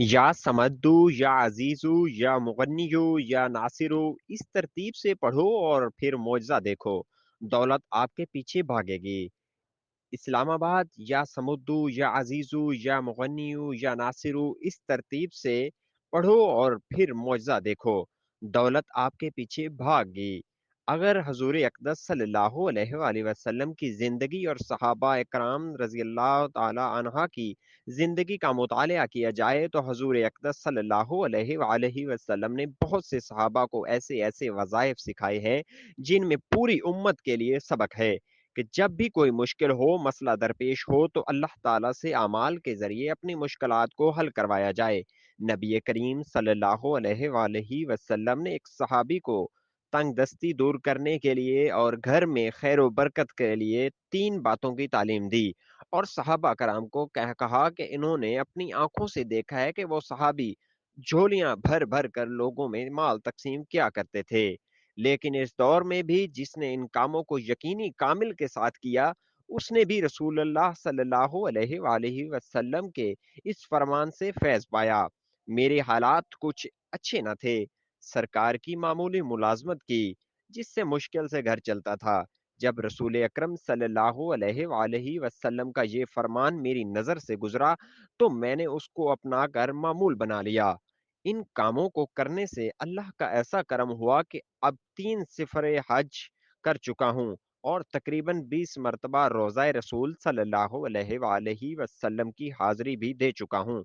یا سمدو یا عزیزو یا مغنیو یا ناصرو، اس ترتیب سے پڑھو اور پھر معجزہ دیکھو، دولت آپ کے پیچھے بھاگے گی۔ اسلام آباد یا سمدو یا عزیزو یا مغنیو یا ناصرو، اس ترتیب سے پڑھو اور پھر معجزہ دیکھو، دولت آپ کے پیچھے بھاگ گئی۔ اگر حضور اقدس صلی اللہ علیہ وآلہ وسلم کی زندگی اور صحابہ اکرام رضی اللہ تعالی عنہ کی زندگی کا مطالعہ کیا جائے تو حضور اقدس صلی اللہ علیہ وآلہ وسلم نے بہت سے صحابہ کو ایسے ایسے وظائف سکھائے ہیں جن میں پوری امت کے لیے سبق ہے کہ جب بھی کوئی مشکل ہو، مسئلہ درپیش ہو تو اللہ تعالیٰ سے اعمال کے ذریعے اپنی مشکلات کو حل کروایا جائے۔ نبی کریم صلی اللہ علیہ وآلہ وسلم نے ایک صحابی کو تنگ دستی دور کرنے کے لیے اور گھر میں خیر و برکت کے لیے تین باتوں کی تعلیم دی، اور صحابہ کرام کو کہا کہ انہوں نے اپنی آنکھوں سے دیکھا ہے کہ وہ صحابی جھولیاں بھر بھر کر لوگوں میں مال تقسیم کیا کرتے تھے، لیکن اس دور میں بھی جس نے ان کاموں کو یقینی کامل کے ساتھ کیا، اس نے بھی رسول اللہ صلی اللہ علیہ وآلہ وسلم کے اس فرمان سے فیض پایا۔ میرے حالات کچھ اچھے نہ تھے، سرکار کی معمولی ملازمت کی جس سے مشکل سے گھر چلتا تھا۔ جب رسول اکرم صلی اللہ علیہ وآلہ وسلم کا یہ فرمان میری نظر سے گزرا تو میں نے اس کو اپنا کر معمول بنا لیا۔ ان کاموں کو کرنے سے اللہ کا ایسا کرم ہوا کہ اب 3 سفر حج کر چکا ہوں اور تقریباً 20 مرتبہ روزہ رسول صلی اللہ علیہ وآلہ وسلم کی حاضری بھی دے چکا ہوں۔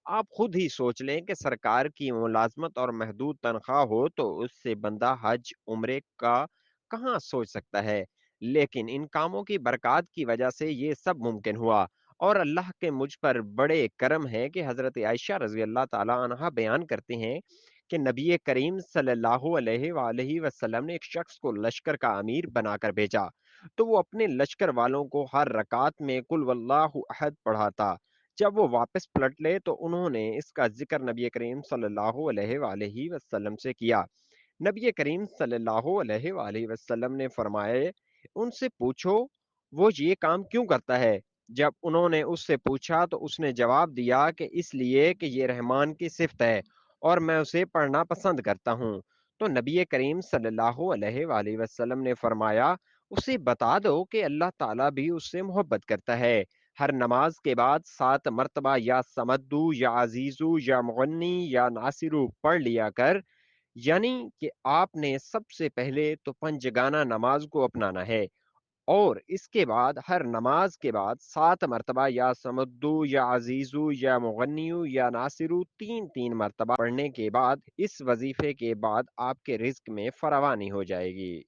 آپ خود ہی سوچ لیں کہ سرکار کی ملازمت اور محدود تنخواہ ہو تو اس سے بندہ حج عمرے کا کہاں سوچ سکتا ہے، لیکن ان کاموں کی برکات کی وجہ سے یہ سب ممکن ہوا، اور اللہ کے مجھ پر بڑے کرم ہے کہ حضرت عائشہ رضی اللہ تعالی عنہا بیان کرتے ہیں کہ نبی کریم صلی اللہ علیہ وآلہ وسلم نے ایک شخص کو لشکر کا امیر بنا کر بھیجا، تو وہ اپنے لشکر والوں کو ہر رکعت میں قل واللہ احد پڑھاتا۔ جب وہ واپس پلٹ لے تو انہوں نے اس کا ذکر نبی کریم صلی اللہ علیہ وآلہ وسلم سے کیا۔ نبی کریم صلی اللہ علیہ وآلہ وسلم نے فرمائے ان سے پوچھو وہ یہ کام کیوں کرتا ہے۔ جب انہوں نے اس سے پوچھا تو اس نے جواب دیا کہ اس لیے کہ یہ رحمان کی صفت ہے اور میں اسے پڑھنا پسند کرتا ہوں۔ تو نبی کریم صلی اللہ علیہ وآلہ وسلم نے فرمایا اسے بتا دو کہ اللہ تعالیٰ بھی اس سے محبت کرتا ہے۔ ہر نماز کے بعد 7 مرتبہ یا سمدو یا عزیزو یا مغنی یا ناصرو پڑھ لیا کر، یعنی کہ آپ نے سب سے پہلے تو پنجگانہ نماز کو اپنانا ہے، اور اس کے بعد ہر نماز کے بعد 7 مرتبہ یا سمدو یا عزیزو یا مغنیو یا ناصرو 3 3 مرتبہ پڑھنے کے بعد اس وظیفے کے بعد آپ کے رزق میں فراوانی ہو جائے گی۔